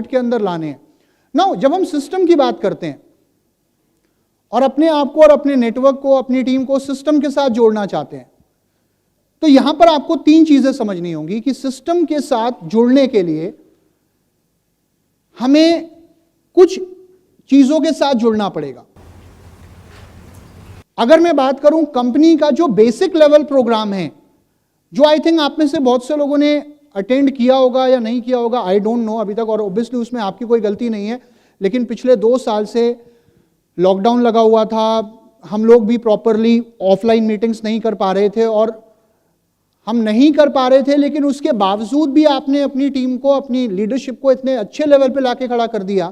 के अंदर लाने हैं। नाउ जब हम सिस्टम की बात करते हैं और अपने आप को और अपने नेटवर्क को, अपनी टीम को सिस्टम के साथ जोड़ना चाहते हैं, तो यहां पर आपको 3 चीजें समझनी होंगी कि सिस्टम के साथ जुड़ने के लिए हमें कुछ चीजों के साथ जुड़ना पड़ेगा। अगर मैं बात करूं कंपनी का जो बेसिक लेवल प्रोग्राम है, जो आई थिंक आप में से बहुत से लोगों ने अटेंड किया होगा या नहीं किया होगा, आई डोंट नो अभी तक, और ऑब्वियसली उसमें आपकी कोई गलती नहीं है, लेकिन पिछले 2 साल से लॉकडाउन लगा हुआ था, हम लोग भी प्रॉपरली ऑफलाइन मीटिंग्स नहीं कर पा रहे थे, और हम नहीं कर पा रहे थे, लेकिन उसके बावजूद भी आपने अपनी टीम को, अपनी लीडरशिप को इतने अच्छे लेवल पे लाके खड़ा कर दिया।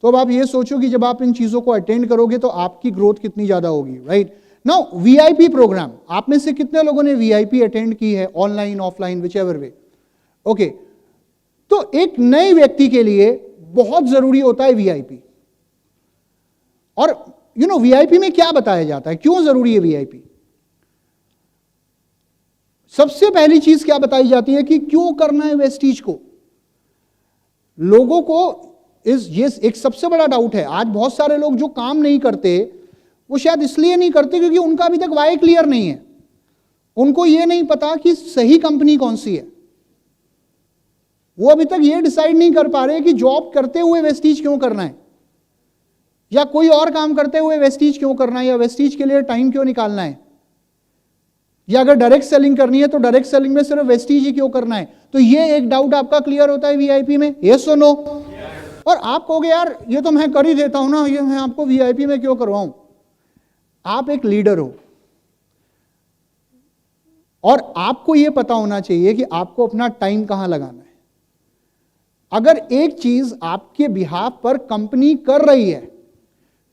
तो अब आप ये सोचो कि जब आप इन चीजों को अटेंड करोगे तो आपकी ग्रोथ कितनी ज्यादा होगी, राइट? नाउ वीआईपी प्रोग्राम, आप में से कितने लोगों ने वीआईपी अटेंड की है, online offline which ever way? Okay, तो एक नए व्यक्ति के लिए बहुत जरूरी होता है वीआईपी। और वीआईपी में क्या बताया जाता है, क्यों जरूरी है वीआईपी? सबसे पहली चीज क्या बताई जाती है कि क्यों करना है वेस्टीज को। लोगों को ये एक सबसे बड़ा डाउट है। आज बहुत सारे लोग जो काम नहीं करते, वो शायद इसलिए नहीं करते क्योंकि उनका अभी तक वाई क्लियर नहीं है। उनको ये नहीं पता कि सही कंपनी कौन सी है। वो अभी तक ये डिसाइड नहीं कर पा रहे कि जॉब करते हुए वेस्टीज क्यों करना है, या कोई और काम करते हुए वेस्टीज क्यों करना है, या वेस्टीज के लिए टाइम क्यों निकालना है, या अगर डायरेक्ट सेलिंग करनी है तो डायरेक्ट सेलिंग में सिर्फ वेस्टीज ही क्यों करना है। तो ये एक डाउट आपका क्लियर होता है वीआईपी में, यस और नो? और आप कहोगे यार ये तो मैं कर ही देता हूं ना, ये मैं आपको वीआईपी में क्यों करवाऊं? आप एक लीडर हो और आपको यह पता होना चाहिए कि आपको अपना टाइम कहां लगाना है। अगर एक चीज आपके बिहाफ पर कंपनी कर रही है,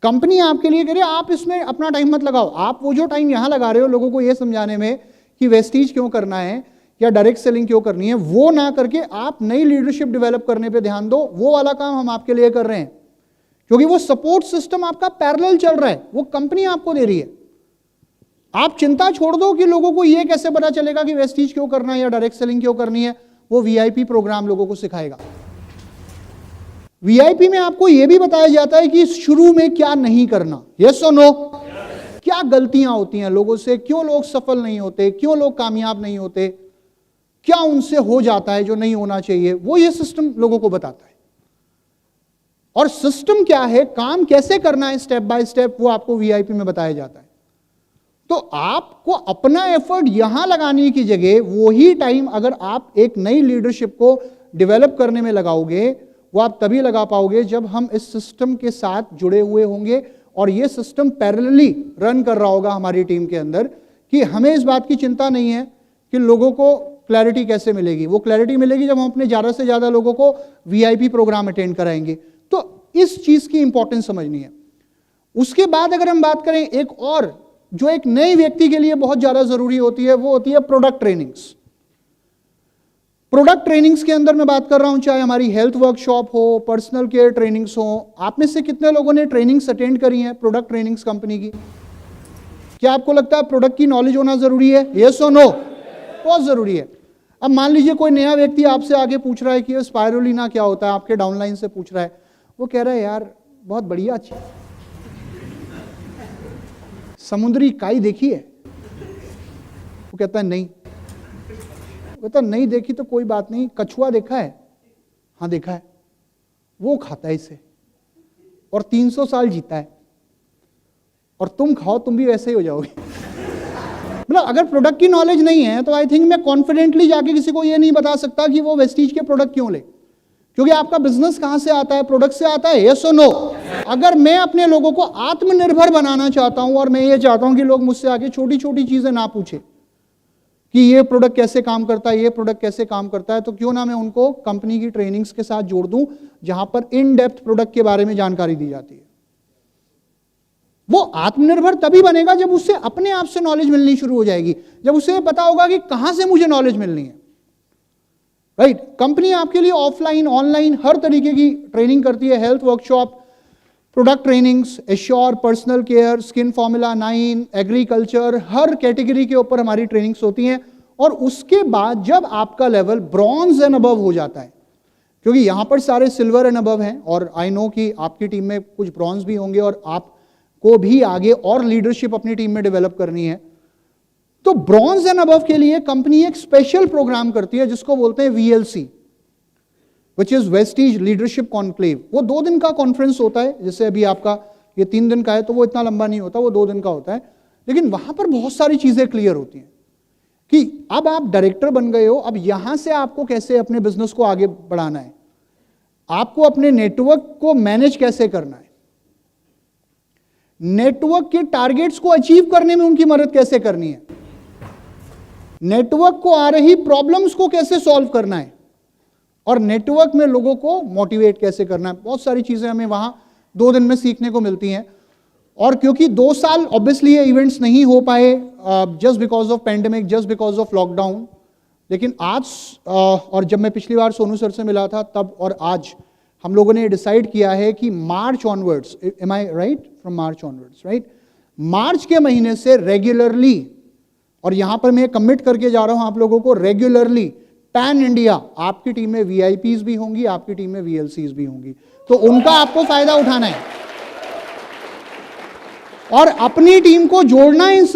कंपनी आपके लिए कह रही है, आप इसमें अपना टाइम मत लगाओ। आप वो जो टाइम यहां लगा रहे हो लोगों को यह समझाने में कि वेस्टीज क्यों करना है या डायरेक्ट सेलिंग क्यों करनी है, वो ना करके आप नई लीडरशिप डेवलप करने पे ध्यान दो। वो वाला काम हम आपके लिए कर रहे हैं, क्योंकि वो सपोर्ट सिस्टम आपका पैरेलल चल रहा है, वो कंपनी आपको दे रही है। आप चिंता छोड़ दो कि लोगों को ये कैसे पता चलेगा कि वेस्टीज क्यों करना है या डायरेक्ट सेलिंग क्यों करनी है, वो वीआईपी प्रोग्राम लोगों को सिखाएगा। वीआईपी में आपको यह भी बताया जाता है कि शुरू में क्या नहीं करना, यस और नो? क्या गलतियां होती हैं लोगों से, क्यों लोग सफल नहीं होते, क्यों लोग कामयाब नहीं होते, क्या उनसे हो जाता है जो नहीं होना चाहिए, वो ये सिस्टम लोगों को बताता है। और सिस्टम क्या है, काम कैसे करना है स्टेप बाय स्टेप, वो आपको वीआईपी में बताया जाता है। तो आपको अपना एफर्ट यहां लगाने की जगह वही टाइम अगर आप एक नई लीडरशिप को डेवलप करने में लगाओगे, वो आप तभी लगा पाओगे जब हम इस सिस्टम के साथ जुड़े हुए होंगे और ये सिस्टम पैरेलली रन कर रहा होगा हमारी टीम के अंदर, कि हमें इस बात की चिंता नहीं है कि लोगों को क्लैरिटी कैसे मिलेगी। वो क्लैरिटी मिलेगी जब हम अपने ज्यादा से ज्यादा लोगों को वीआईपी प्रोग्राम अटेंड कराएंगे। तो इस चीज की इंपॉर्टेंस समझनी है। उसके बाद अगर हम बात करें एक और जो एक नए व्यक्ति के लिए बहुत ज्यादा जरूरी होती है, वो होती है प्रोडक्ट ट्रेनिंग्स। प्रोडक्ट ट्रेनिंग्स के अंदर मैं बात कर रहा हूं, चाहे हमारी हेल्थ वर्कशॉप हो, पर्सनल केयर ट्रेनिंग्स हो। आप में से कितने लोगों ने ट्रेनिंग्स अटेंड करी हैं प्रोडक्ट ट्रेनिंग्स कंपनी की? क्या आपको लगता है प्रोडक्ट की नॉलेज होना जरूरी है, यस और नो? बहुत जरूरी है। अब मान लीजिए कोई नया व्यक्ति आपसे आगे पूछ रहा है कि स्पाइरुलिना क्या होता है, आपके डाउनलाइन से पूछ रहा है, वो कह रहा है यार बहुत बढ़िया चीज, समुद्री काई देखी है? वो कहता है नहीं। वो कहता नहीं देखी तो कोई बात नहीं, कछुआ देखा है? हाँ देखा है। वो खाता है इसे और 300 साल जीता है, और तुम खाओ तुम भी वैसे ही हो जाओगे। मतलब अगर प्रोडक्ट की नॉलेज नहीं है तो आई थिंक मैं कॉन्फिडेंटली जाके किसी को ये नहीं बता सकता कि वो वेस्टीज के प्रोडक्ट क्यों ले, क्योंकि आपका बिजनेस कहां से आता है, प्रोडक्ट से आता है, यस और नो? अगर मैं अपने लोगों को आत्मनिर्भर बनाना चाहता हूं और मैं ये चाहता हूं कि लोग मुझसे आगे छोटी छोटी चीजें ना पूछे कि ये प्रोडक्ट कैसे काम करता है, ये प्रोडक्ट कैसे काम करता है, तो क्यों ना मैं उनको कंपनी की ट्रेनिंग्स के साथ जोड़ दूं जहां पर इन डेप्थ प्रोडक्ट के बारे में जानकारी दी जाती है। वो आत्मनिर्भर तभी बनेगा जब उससे अपने आप से नॉलेज मिलनी शुरू हो जाएगी, जब उसे पता होगा कि कहां से मुझे नॉलेज मिलनी है, राइट? कंपनी आपके लिए ऑफलाइन ऑनलाइन हर तरीके की ट्रेनिंग करती है, health workshop, product trainings, assure, personal care, skin formula 9, agriculture, हर कैटेगरी के ऊपर हमारी ट्रेनिंग्स होती हैं। और उसके बाद जब आपका लेवल ब्रॉन्ज एंड अबव हो जाता है, क्योंकि यहां पर सारे सिल्वर एंड अबव हैं, और आई नो कि आपकी टीम में कुछ ब्रॉन्ज भी होंगे और आपको भी आगे और लीडरशिप अपनी टीम में डेवलप करनी है। तो ब्रॉन्ज एंड अबव के लिए कंपनी एक स्पेशल प्रोग्राम करती है जिसको बोलते हैं VLC, which is Vestige leadership conclave. वो 2 दिन का कॉन्फ्रेंस होता है, जैसे अभी आपका ये 3 दिन का है तो वो इतना लंबा नहीं होता, वो 2 दिन का होता है। लेकिन वहां पर बहुत सारी चीजें क्लियर होती हैं कि अब आप डायरेक्टर बन गए हो, अब यहां से आपको कैसे अपने बिजनेस को आगे बढ़ाना है, आपको अपने नेटवर्क को मैनेज कैसे करना है, नेटवर्क के टारगेट्स को अचीव करने में उनकी मदद कैसे करनी है, नेटवर्क को आ रही प्रॉब्लम्स को कैसे सॉल्व करना है, और नेटवर्क में लोगों को मोटिवेट कैसे करना है। बहुत सारी चीजें हमें वहां 2 दिन में सीखने को मिलती हैं। और क्योंकि 2 साल ऑब्वियसली ये इवेंट्स नहीं हो पाए just because of pandemic, just because of lockdown, लेकिन आज और जब मैं पिछली बार सोनू सर से मिला था तब और आज हम लोगों ने डिसाइड किया है कि March onwards, am I right, from March onwards, right, March के महीने से रेगुलरली, और यहां पर मैं कमिट करके जा रहा हूं आप लोगों को, रेगुलरली पैन इंडिया आपकी टीम में VIPs भी होंगी, आपकी टीम में VLCs भी होंगी, तो उनका आपको फायदा उठाना है और अपनी टीम को जोड़ना है इन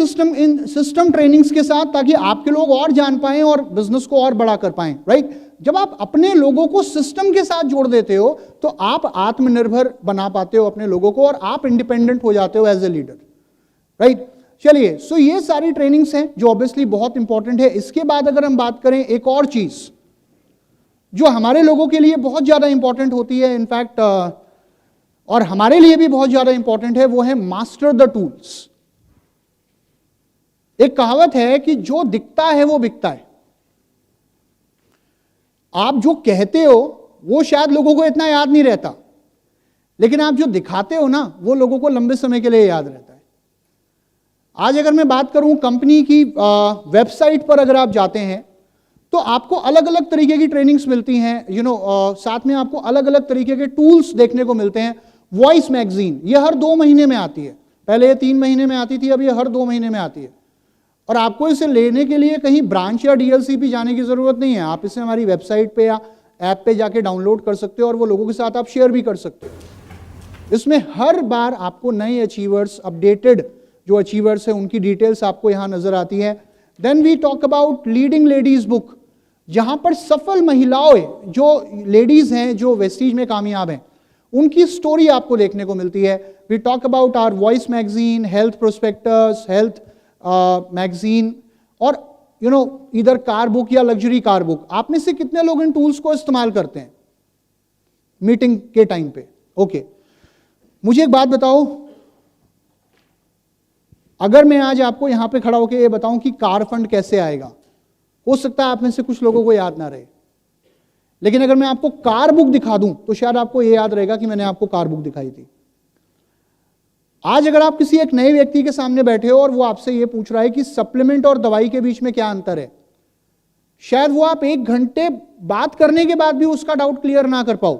सिस्टम ट्रेनिंग्स के साथ, ताकि आपके लोग और जान पाएं और बिजनेस को और बड़ा कर पाएं, राइट। जब आप अपने लोगों को सिस्टम के साथ जोड़ देते हो तो आप आत्मनिर्भर बना पाते हो अपने लोगों को, और आप इंडिपेंडेंट हो जाते हो एज ए लीडर, राइट। चलिए, सो ये सारी ट्रेनिंग्स हैं जो ऑब्वियसली बहुत इंपॉर्टेंट है। इसके बाद अगर हम बात करें एक और चीज जो हमारे लोगों के लिए बहुत ज्यादा इंपॉर्टेंट होती है, इनफैक्ट और हमारे लिए भी बहुत ज्यादा इंपॉर्टेंट है, वो है मास्टर द टूल्स। एक कहावत है कि जो दिखता है वो बिकता है। आप जो कहते हो वो शायद लोगों को इतना याद नहीं रहता, लेकिन आप जो दिखाते हो ना वो लोगों को लंबे समय के लिए याद रहता है। आज अगर मैं बात करूं कंपनी की वेबसाइट पर अगर आप जाते हैं तो आपको अलग अलग तरीके की ट्रेनिंग्स मिलती हैं, साथ में आपको अलग अलग तरीके के टूल्स देखने को मिलते हैं। वॉइस मैगजीन ये हर 2 महीने में आती है, पहले ये 3 महीने में आती थी, अब ये हर 2 महीने में आती है, और आपको इसे लेने के लिए कहीं ब्रांच या DLCP जाने की जरूरत नहीं है। आप इसे हमारी वेबसाइट पे या ऐप पे जाके डाउनलोड कर सकते हो और वो लोगों के साथ आप शेयर भी कर सकते हो। इसमें हर बार आपको नए अचीवर्स, अपडेटेड जो अचीवर्स हैं उनकी डिटेल्स आपको यहां नजर आती है। Then we talk about leading ladies book, जहां पर सफल महिलाएं जो लेडीज हैं जो वेस्टीज में कामयाब हैं उनकी स्टोरी आपको देखने को मिलती है। We talk about our voice magazine, health prospectus, health magazine, और इधर कार बुक या लग्जरी कार बुक। आप में से कितने लोग इन टूल्स को इस्तेमाल करते हैं मीटिंग के टाइम पे? ओके, मुझे एक बात बताओ, अगर मैं आज आपको यहां पे खड़ा होकर ये बताऊं कि कार फंड कैसे आएगा, हो सकता है आप में से कुछ लोगों को याद ना रहे, लेकिन अगर मैं आपको कार बुक दिखा दूं तो शायद आपको यह याद रहेगा कि मैंने आपको कार बुक दिखाई थी। आज अगर आप किसी एक नए व्यक्ति के सामने बैठे हो और वो आपसे यह पूछ रहा है कि सप्लीमेंट और दवाई के बीच में क्या अंतर है, शायद वो आप 1 घंटे बात करने के बाद भी उसका डाउट क्लियर ना कर पाओ,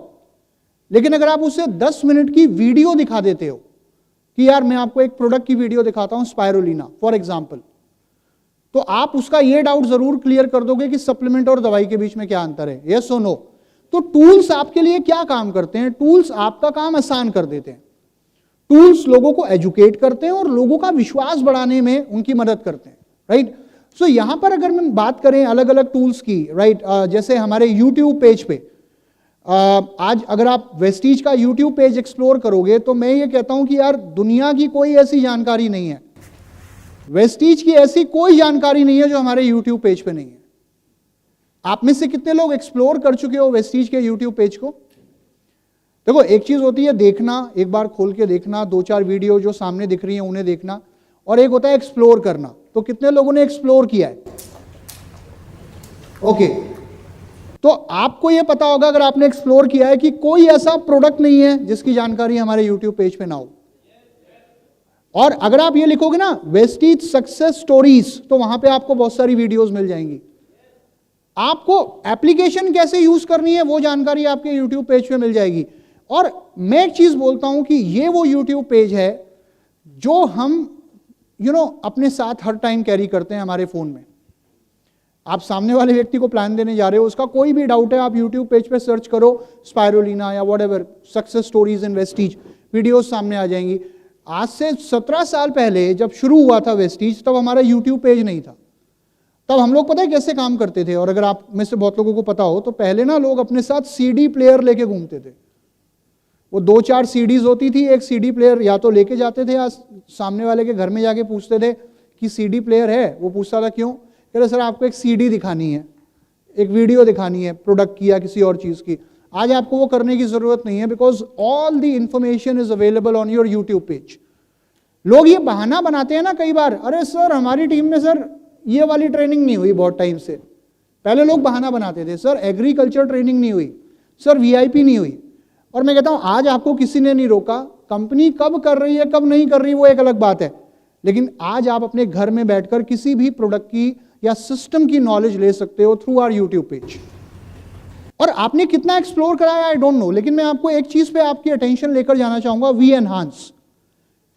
लेकिन अगर आप उसे 10 मिनट की वीडियो दिखा देते हो कि यार मैं आपको एक प्रोडक्ट की वीडियो दिखाता हूं स्पायरुलिना फॉर एग्जाम्पल, तो आप उसका यह डाउट जरूर क्लियर कर दोगे कि सप्लीमेंट और दवाई के बीच में क्या अंतर है, यस और नो। तो टूल्स आपके लिए क्या काम करते हैं? टूल्स आपका काम आसान कर देते हैं, टूल्स लोगों को एजुकेट करते हैं और लोगों का विश्वास बढ़ाने में उनकी मदद करते हैं, राइट। सो यहां पर अगर हम बात करें अलग अलग टूल्स की, राइट, जैसे हमारे यूट्यूब पेज पे आज अगर आप वेस्टीज का यूट्यूब पेज एक्सप्लोर करोगे तो मैं ये कहता हूं कि यार दुनिया की कोई ऐसी जानकारी नहीं है, वेस्टीज की ऐसी कोई जानकारी नहीं है जो हमारे यूट्यूब पेज पे नहीं है। आप में से कितने लोग एक्सप्लोर कर चुके हो वेस्टीज के यूट्यूब पेज को? देखो, एक चीज होती है देखना, एक बार खोल के देखना, 2-4 वीडियो जो सामने दिख रही है उन्हें देखना, और एक होता है एक्सप्लोर करना। तो कितने लोगों ने एक्सप्लोर किया है? ओके, तो आपको यह पता होगा अगर आपने एक्सप्लोर किया है कि कोई ऐसा प्रोडक्ट नहीं है जिसकी जानकारी हमारे यूट्यूब पेज पे ना हो। और अगर आप ये लिखोगे ना वेस्टीज सक्सेस स्टोरीज, तो वहां पे आपको बहुत सारी वीडियोस मिल जाएंगी। आपको एप्लीकेशन कैसे यूज करनी है वो जानकारी आपके यूट्यूब पेज पे मिल जाएगी। और मैं एक चीज बोलता हूं कि ये वो यूट्यूब पेज है जो हम अपने साथ हर टाइम कैरी करते हैं हमारे फोन में। आप सामने वाले व्यक्ति को प्लान देने जा रहे हो, उसका कोई भी डाउट है आप यूट्यूब पेज पे सर्च करो स्पायरोलिना या whatever success stories in Vestige, videos सामने आ जाएंगी। आज से 17 साल पहले जब शुरू हुआ था वेस्टीज, तब हमारा यूट्यूब पेज नहीं था। तब हम लोग पता है कैसे काम करते थे, और अगर आप में से बहुत लोगों को पता हो तो पहले ना लोग अपने साथ सीडी प्लेयर लेके घूमते थे। वो 2-4 सीडीज होती थी, एक सीडी प्लेयर या तो लेके जाते थे या सामने वाले के घर में जाके पूछते थे कि सीडी प्लेयर है। वो पूछता था क्यों, कह रहे सर आपको एक सीडी दिखानी है, एक वीडियो दिखानी है प्रोडक्ट की या किसी और चीज की। आज आपको वो करने की जरूरत नहीं है, because all the information is available on your YouTube page. लोग ये बहाना बनाते हैं ना कई बार, अरे सर हमारी टीम में सर ये वाली ट्रेनिंग नहीं हुई बहुत टाइम से। पहले लोग बहाना बनाते थे, सर एग्रीकल्चर ट्रेनिंग नहीं हुई, सर वीआईपी नहीं हुई। और मैं कहता हूं आज आपको किसी ने नहीं रोका, कंपनी कब कर रही है कब नहीं कर रही वो एक अलग बात है, लेकिन आज आप अपने घर में बैठकर किसी भी प्रोडक्ट की या सिस्टम की नॉलेज ले सकते हो थ्रू आवर यूट्यूब पेज। और आपने कितना एक्सप्लोर कराया आई डोंट नो, लेकिन मैं आपको एक चीज पे आपकी अटेंशन लेकर जाना चाहूंगा, वी एनहांस।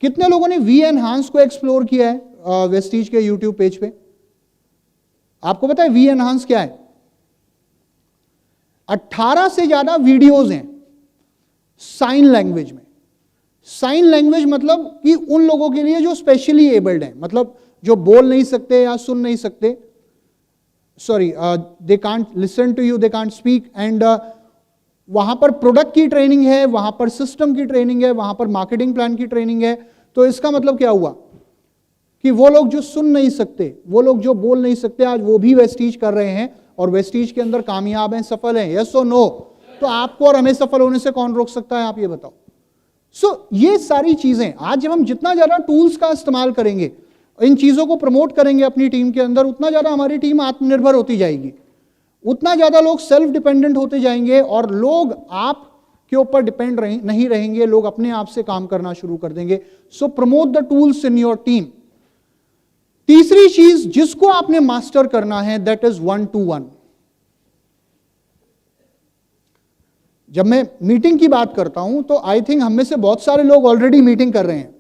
कितने लोगों ने वी एनहांस को एक्सप्लोर किया है वेस्टीज के यूट्यूब पेज पे? आपको पता है वी एनहांस क्या है? 18 से ज्यादा वीडियोज हैं साइन लैंग्वेज में। साइन लैंग्वेज मतलब कि उन लोगों के लिए जो स्पेशली एबल्ड हैं, मतलब जो बोल नहीं सकते या सुन नहीं सकते, sorry they can't listen to you, they can't speak, and वहां पर प्रोडक्ट की ट्रेनिंग है, वहां पर सिस्टम की ट्रेनिंग है, वहां पर मार्केटिंग प्लान की ट्रेनिंग है। तो इसका मतलब क्या हुआ कि वो लोग जो सुन नहीं सकते, वो लोग जो बोल नहीं सकते, आज वो भी वेस्टीज कर रहे हैं और वेस्टीज के अंदर कामयाब हैं, सफल हैं, यस और नो? तो आपको और हमें सफल होने से कौन रोक सकता है, आप ये बताओ। सो ये सारी चीजें आज जब हम जितना ज्यादा टूल्स का इस्तेमाल करेंगे, इन चीजों को प्रमोट करेंगे अपनी टीम के अंदर, उतना ज्यादा हमारी टीम आत्मनिर्भर होती जाएगी, उतना ज्यादा लोग सेल्फ डिपेंडेंट होते जाएंगे और लोग आप के ऊपर डिपेंड नहीं रहेंगे, लोग अपने आप से काम करना शुरू कर देंगे। So promote the tools in your team. तीसरी चीज जिसको आपने मास्टर करना है, दैट इज 1-to-1। जब मैं मीटिंग की बात करता हूं तो आई थिंक हम में से बहुत सारे लोग ऑलरेडी मीटिंग कर रहे हैं,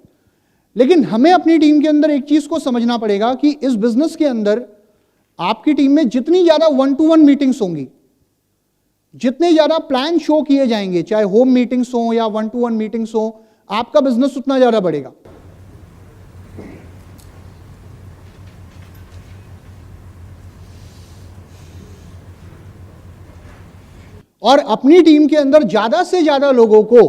लेकिन हमें अपनी टीम के अंदर एक चीज को समझना पड़ेगा कि इस बिजनेस के अंदर आपकी टीम में जितनी ज्यादा 1-to-1 मीटिंग्स होंगी, जितने ज्यादा प्लान शो किए जाएंगे, चाहे होम मीटिंग्स हो या 1-to-1 मीटिंग्स हो, आपका बिजनेस उतना ज्यादा बढ़ेगा। और अपनी टीम के अंदर ज्यादा से ज्यादा लोगों को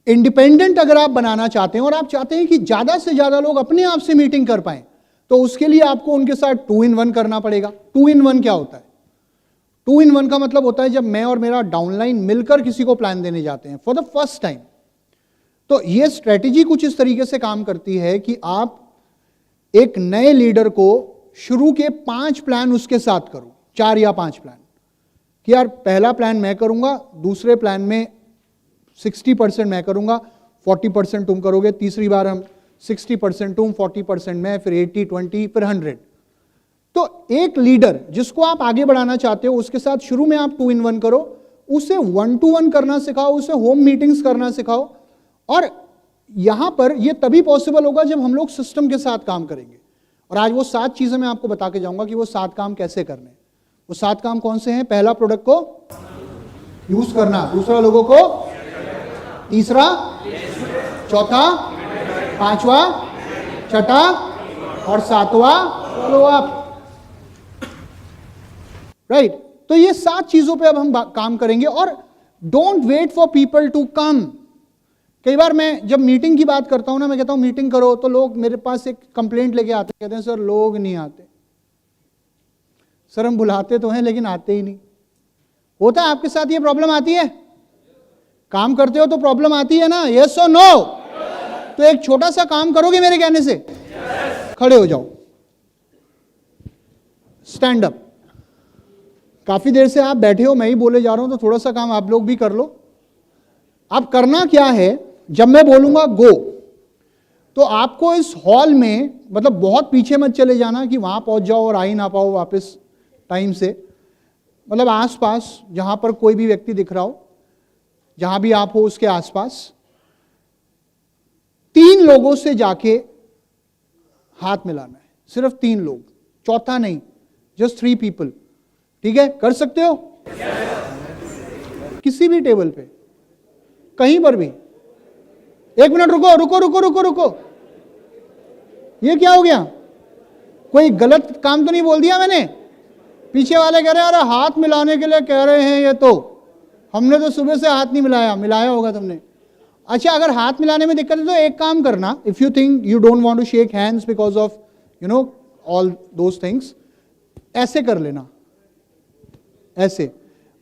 इंडिपेंडेंट अगर आप बनाना चाहते हैं और आप चाहते हैं कि ज्यादा से ज्यादा लोग अपने आप से मीटिंग कर पाएं, तो उसके लिए आपको उनके साथ 2-in-1 करना पड़ेगा। 2-in-1 क्या होता है? 2-in-1 का मतलब होता है जब मैं और मेरा डाउनलाइन मिलकर किसी को प्लान देने जाते हैं फॉर द फर्स्ट टाइम, तो यह स्ट्रेटेजी कुछ इस तरीके से काम करती है कि आप एक नए लीडर को शुरू के 5 प्लान उसके साथ करो, 4 या 5 प्लान, कि यार पहला प्लान मैं करूंगा, दूसरे प्लान में 60% मैं करूंगा, 40% तुम करोगे, तीसरी बार हम 60% तुम, 40% मैं, फिर 80-20, फिर 100। तो एक लीडर जिसको आप आगे बढ़ाना चाहते हो उसके साथ शुरू में आप 2-in-1 करो, उसे 1-to-1 करना सिखाओ, उसे होम मीटिंग्स करना सिखाओ। और यहां पर यह तभी पॉसिबल होगा जब हम लोग सिस्टम के साथ काम करेंगे। और आज वो 7 चीजें मैं आपको बता के जाऊंगा कि वो 7 काम कैसे करने। वो 7 काम कौन से हैं? पहला, प्रोडक्ट को यूज करना, दूसरा, लोगों को, तीसरा, चौथा, 5वां, छठा और 7वां फॉलो अप। राइट? तो ये 7 चीजों पे अब हम काम करेंगे। और don't wait for people to come. कई बार मैं जब मीटिंग की बात करता हूं ना, मैं कहता हूं मीटिंग करो, तो लोग मेरे पास एक कंप्लेंट लेके आते हैं, कहते हैं सर लोग नहीं आते। सर हम बुलाते तो हैं लेकिन आते ही नहीं। होता है आपके साथ ये प्रॉब्लम आती है? काम करते हो तो प्रॉब्लम आती है ना, यस और नो? तो एक छोटा सा काम करोगे मेरे कहने से? खड़े हो जाओ, स्टैंड अप। काफी देर से आप बैठे हो, मैं ही बोले जा रहा हूं, तो थोड़ा सा काम आप लोग भी कर लो। अब करना क्या है, जब मैं बोलूंगा गो, तो आपको इस हॉल में, मतलब बहुत पीछे मत चले जाना कि वहां पहुंच जाओ और आ ही ना पाओ वापस टाइम से, मतलब आसपास जहां पर कोई भी व्यक्ति दिख रहा हो, जहां भी आप हो उसके आसपास 3 लोगों से जाके हाथ मिलाना है, सिर्फ 3 लोग। चौथा नहीं, जस्ट 3 पीपल। ठीक है, कर सकते हो? किसी भी टेबल पे, कहीं पर भी। 1 मिनट रुको रुको रुको रुको रुको, ये क्या हो गया? कोई गलत काम तो नहीं बोल दिया मैंने? पीछे वाले कह रहे हैं अरे हाथ मिलाने के लिए कह रहे हैं ये, तो हमने तो सुबह से हाथ नहीं मिलाया। मिलाया होगा तुमने। अच्छा, अगर हाथ मिलाने में दिक्कत है तो एक काम करना, if you think you don't want to shake hands because of all those things, ऐसे कर लेना, ऐसे।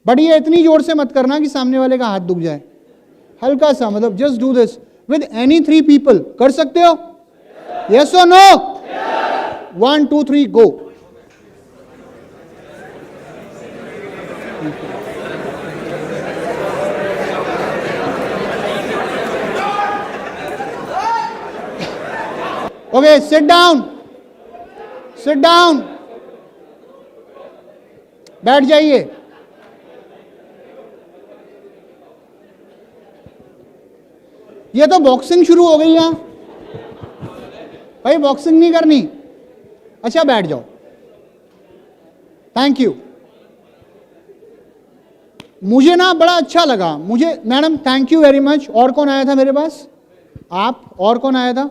बट ये इतनी जोर से मत करना कि सामने वाले का हाथ दुख जाए, हल्का सा, मतलब just do this with any 3 people. कर सकते हो? यस और no? 1 2 3 go. Okay, sit down, sit down, बैठ जाइए। ये तो बॉक्सिंग शुरू हो गई यहां भाई, बॉक्सिंग नहीं करनी। अच्छा, बैठ जाओ। Thank you. मुझे ना बड़ा अच्छा लगा, मुझे madam thank you very much. और कौन आया था मेरे पास? आप। और कौन आया था?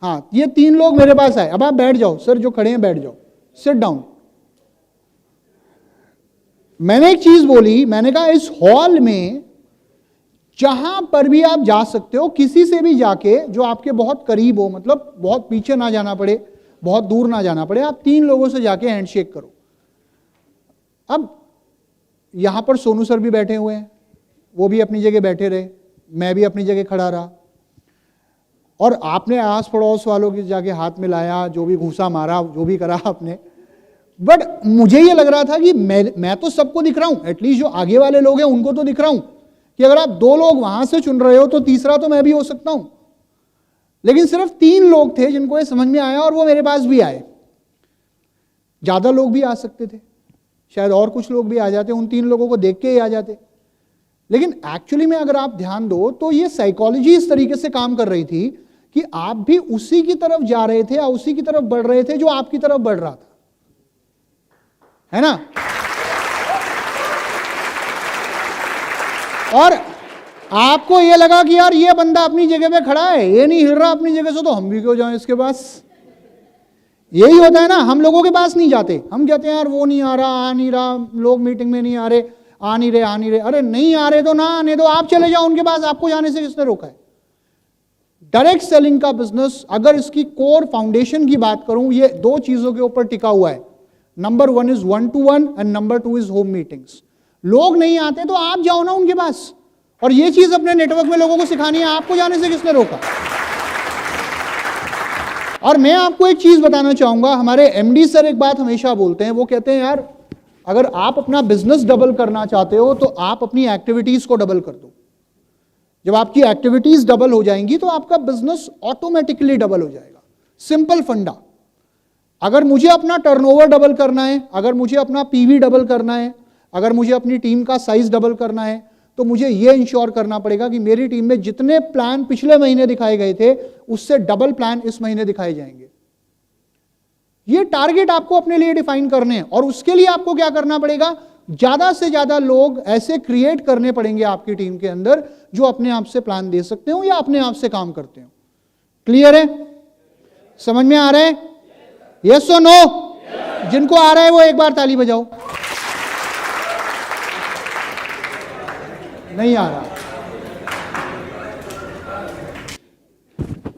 हाँ, ये 3 लोग मेरे पास आए। अब आप बैठ जाओ सर, जो खड़े हैं बैठ जाओ, सिट डाउन। मैंने एक चीज बोली, मैंने कहा इस हॉल में जहां पर भी आप जा सकते हो, किसी से भी जाके जो आपके बहुत करीब हो, मतलब बहुत पीछे ना जाना पड़े, बहुत दूर ना जाना पड़े, आप 3 लोगों से जाके हैंडशेक करो। अब यहां पर सोनू सर भी बैठे हुए हैं, वो भी अपनी जगह बैठे रहे, मैं भी अपनी जगह खड़ा रहा, और आपने आस पड़ोस वालों के जाके हाथ मिलाया, जो भी घूसा मारा, जो भी करा आपने। बट मुझे ये लग रहा था कि मैं तो सबको दिख रहा हूं, एटलीस्ट जो आगे वाले लोग हैं उनको तो दिख रहा हूं, कि अगर आप 2 लोग वहां से चुन रहे हो तो तीसरा तो मैं भी हो सकता हूं। लेकिन सिर्फ 3 लोग थे जिनको ये समझ में आया, और वो मेरे पास भी आए। ज्यादा लोग भी आ सकते थे, शायद और कुछ लोग भी आ जाते, उन 3 लोगों को देख के ही आ जाते। लेकिन एक्चुअली में अगर आप ध्यान दो तो ये साइकोलॉजी इस तरीके से काम कर रही थी कि आप भी उसी की तरफ जा रहे थे, या उसी की तरफ बढ़ रहे थे जो आपकी तरफ बढ़ रहा था, है ना? और आपको यह लगा कि यार ये बंदा अपनी जगह पे खड़ा है, ये नहीं हिल रहा अपनी जगह से, तो हम भी क्यों जाएं इसके पास। यही होता है ना, हम लोगों के पास नहीं जाते, हम कहते हैं यार वो नहीं आ रहा, आ नहीं रहा, लोग मीटिंग में नहीं आ रहे, आ नहीं रहे, आ नहीं रहे। अरे नहीं आ रहे तो ना आने दो, आप चले जाओ उनके पास, आपको जाने से किसने रोका है? डायरेक्ट सेलिंग का बिजनेस, अगर इसकी कोर फाउंडेशन की बात करूं, ये 2 चीजों के ऊपर टिका हुआ है। Number 1 is 1-to-1 and number 2 is home meetings. लोग नहीं आते तो आप जाओ ना उनके पास, और ये चीज अपने नेटवर्क में लोगों को सिखानी है, आपको जाने से किसने रोका? और मैं आपको एक चीज बताना चाहूंगा, हमारे एमडी सर एक बात हमेशा बोलते हैं, वो कहते हैं यार अगर आप अपना बिजनेस डबल करना चाहते हो तो आप अपनी एक्टिविटीज को डबल कर दो। जब आपकी एक्टिविटीज डबल हो जाएंगी तो आपका बिजनेस ऑटोमेटिकली डबल हो जाएगा। सिंपल फंडा। अगर मुझे अपना टर्नओवर डबल करना है, अगर मुझे अपना पीवी डबल करना है, अगर मुझे अपनी टीम का साइज डबल करना है, तो मुझे यह इंश्योर करना पड़ेगा कि मेरी टीम में जितने प्लान पिछले महीने दिखाए गए थे उससे डबल प्लान इस महीने दिखाए जाएंगे। ये टारगेट आपको अपने लिए डिफाइन करने हैं, और उसके लिए आपको क्या करना पड़ेगा? ज्यादा से ज्यादा लोग ऐसे क्रिएट करने पड़ेंगे आपकी टीम के अंदर जो अपने आप से प्लान दे सकते हो या अपने आप से काम करते हो। क्लियर है? समझ में आ रहा है? यस और नो? जिनको आ रहा है वो एक बार ताली बजाओ। नहीं आ रहा।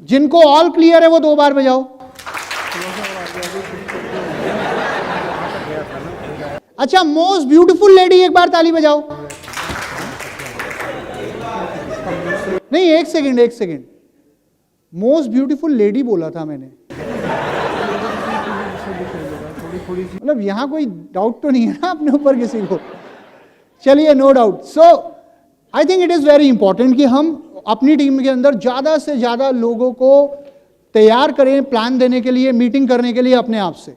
जिनको ऑल क्लियर है वो 2 बार बजाओ। अच्छा, मोस्ट ब्यूटीफुल लेडी एक बार ताली बजाओ। नहीं, एक सेकेंड, मोस्ट ब्यूटीफुल लेडी बोला था मैंने, मतलब यहां कोई डाउट तो नहीं है ना अपने ऊपर किसी को? चलिए, no doubt. So I think it is very important कि हम अपनी टीम के अंदर ज्यादा से ज्यादा लोगों को तैयार करें प्लान देने के लिए, मीटिंग करने के लिए अपने आप से।